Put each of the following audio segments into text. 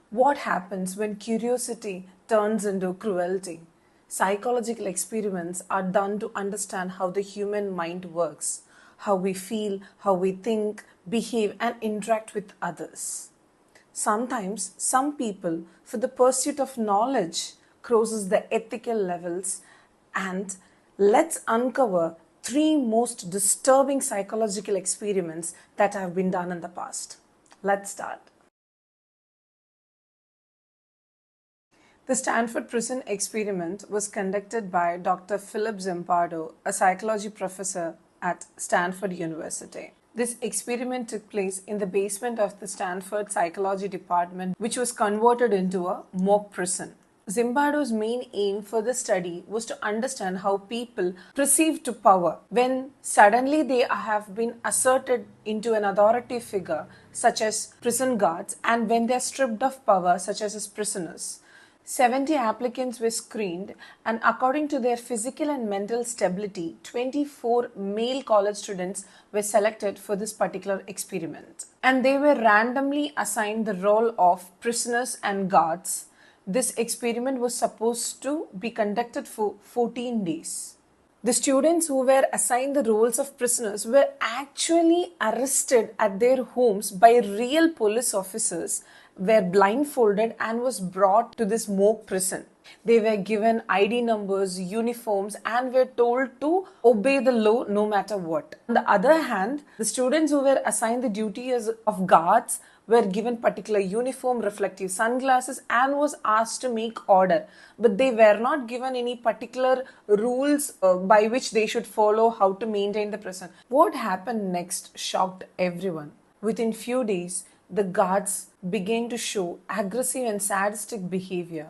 What happens when curiosity turns into cruelty? Psychological experiments are done to understand how the human mind works, how we feel, how we think, behave, and interact with others. Sometimes, some people, for the pursuit of knowledge, crosses the ethical levels. And let's uncover three most disturbing psychological experiments that have been done in the past. Let's start. The Stanford Prison Experiment was conducted by Dr. Philip Zimbardo, a psychology professor at Stanford University. This experiment took place in the basement of the Stanford Psychology Department, which was converted into a mock prison. Zimbardo's main aim for the study was to understand how people perceive to power when suddenly they have been asserted into an authority figure, such as prison guards, and when they are stripped of power, such as prisoners. 70 applicants were screened, and according to their physical and mental stability, 24 male college students were selected for this particular experiment. And they were randomly assigned the role of prisoners and guards. This experiment was supposed to be conducted for 14 days. The students who were assigned the roles of prisoners were actually arrested at their homes by real police officers, were blindfolded, and was brought to this mock prison. They were given ID numbers, uniforms, and were told to obey the law no matter what. On the other hand, the students who were assigned the duty of guards were given particular uniform, reflective sunglasses, and was asked to make order. But they were not given any particular rules by which they should follow how to maintain the prison. What happened next shocked everyone. Within few days, the guards began to show aggressive and sadistic behavior.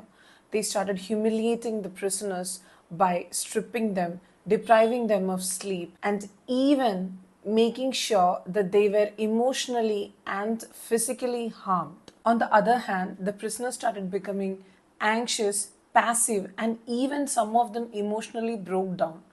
They started humiliating the prisoners by stripping them, depriving them of sleep, and even making sure that they were emotionally and physically harmed. On the other hand, the prisoners started becoming anxious, passive, and even some of them emotionally broke down.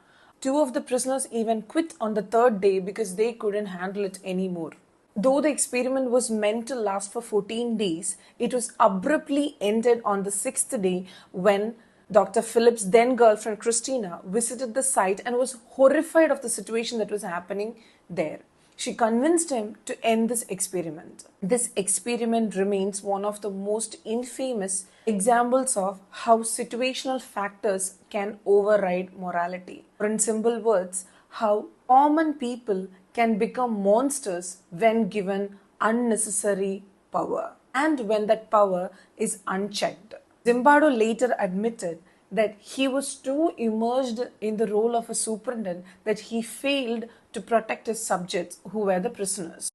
Two of the prisoners even quit on the third day because they couldn't handle it anymore. Though the experiment was meant to last for 14 days, it was abruptly ended on the sixth day when Dr. Philip's then girlfriend Christina visited the site and was horrified of the situation that was happening there. She convinced him to end this experiment. This experiment remains one of the most infamous examples of how situational factors can override morality. Or in simple words, how common people can become monsters when given unnecessary power and when that power is unchecked. Zimbardo later admitted that he was too immersed in the role of a superintendent that he failed to protect his subjects who were the prisoners.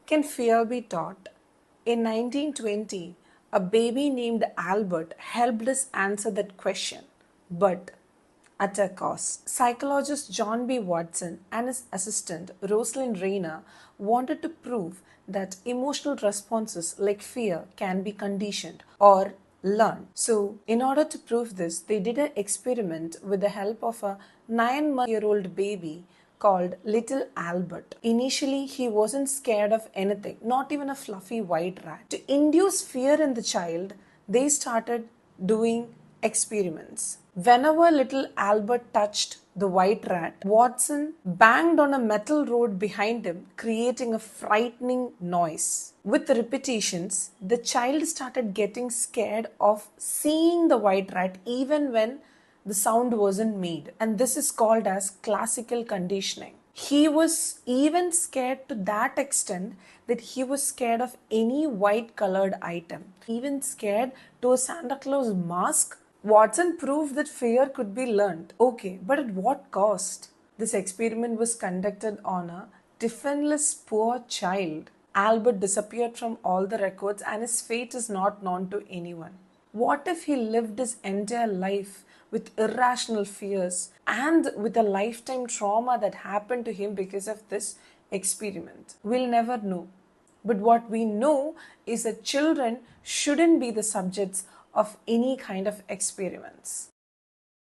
Can fear be taught? In 1920, a baby named Albert helped us answer that question, but at a cost. Psychologist John B. Watson and his assistant Rosalind Rayner wanted to prove that emotional responses like fear can be conditioned or learned. So, in order to prove this, they did an experiment with the help of a 9-month-old baby called Little Albert. Initially, he wasn't scared of anything, not even a fluffy white rat. To induce fear in the child, they started doing experiments. Whenever little Albert touched the white rat, Watson banged on a metal rod behind him, creating a frightening noise. With repetitions, the child started getting scared of seeing the white rat even when the sound wasn't made. And this is called as classical conditioning. He was even scared to that extent that he was scared of any white colored item, even scared to a Santa Claus mask. Watson proved that fear could be learned. Okay, but at what cost? This experiment was conducted on a defenseless poor child. Albert disappeared from all the records and his fate is not known to anyone. What if he lived his entire life with irrational fears and with a lifetime trauma that happened to him because of this experiment? We'll never know. But what we know is that children shouldn't be the subjects of any kind of experiments.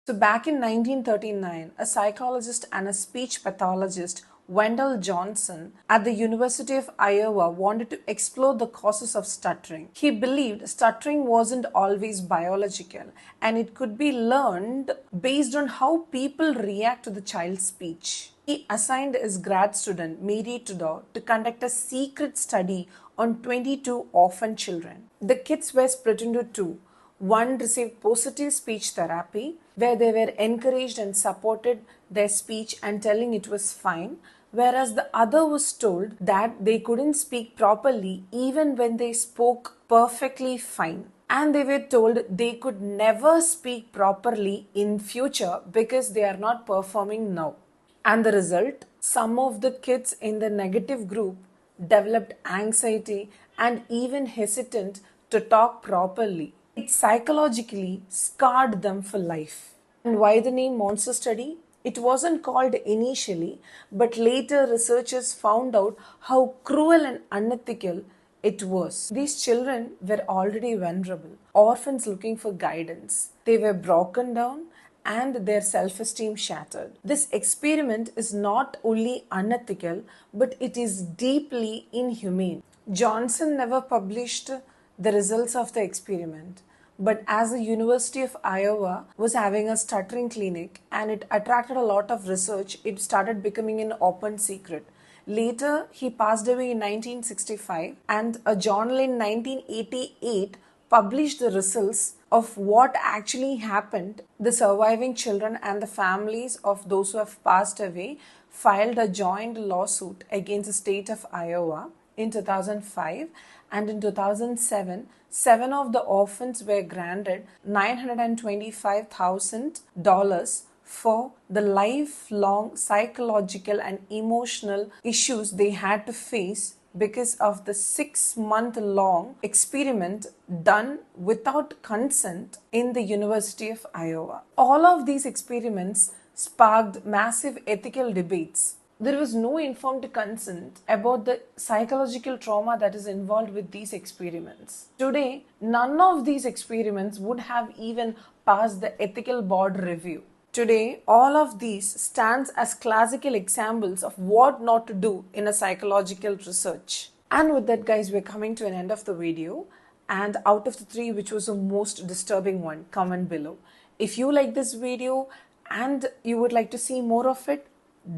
So back in 1939, a psychologist and a speech pathologist Wendell Johnson at the University of Iowa wanted to explore the causes of stuttering. He believed stuttering wasn't always biological and it could be learned based on how people react to the child's speech. He assigned his grad student, Mary Tudor, to conduct a secret study on 22 orphan children. The kids were split into two. One received positive speech therapy, where they were encouraged and supported their speech and telling it was fine, whereas the other was told that they couldn't speak properly even when they spoke perfectly fine. And they were told they could never speak properly in future because they are not performing now. And the result, some of the kids in the negative group developed anxiety and even hesitant to talk properly. It psychologically scarred them for life. And why the name monster study? It wasn't called initially, but later researchers found out how cruel and unethical it was. These children were already vulnerable, orphans looking for guidance. They were broken down and their self-esteem shattered. This experiment is not only unethical, but it is deeply inhumane. Johnson never published the results of the experiment, but as the University of Iowa was having a stuttering clinic and it attracted a lot of research, it started becoming an open secret. Later, he passed away in 1965, and a journal in 1988 published the results of what actually happened. The surviving children and the families of those who have passed away filed a joint lawsuit against the state of Iowa in 2005, and in 2007, 7 of the orphans were granted $925,000 for the lifelong psychological and emotional issues they had to face because of the 6-month-long experiment done without consent in the University of Iowa. All of these experiments sparked massive ethical debates. There was no informed consent about the psychological trauma that is involved with these experiments. Today, none of these experiments would have even passed the ethical board review. Today, all of these stands as classical examples of what not to do in a psychological research. And with that, guys, we're coming to an end of the video. And out of the 3, which was the most disturbing one, comment below. If you like this video and you would like to see more of it,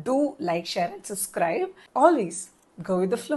do like, share and subscribe. Always go with the flow.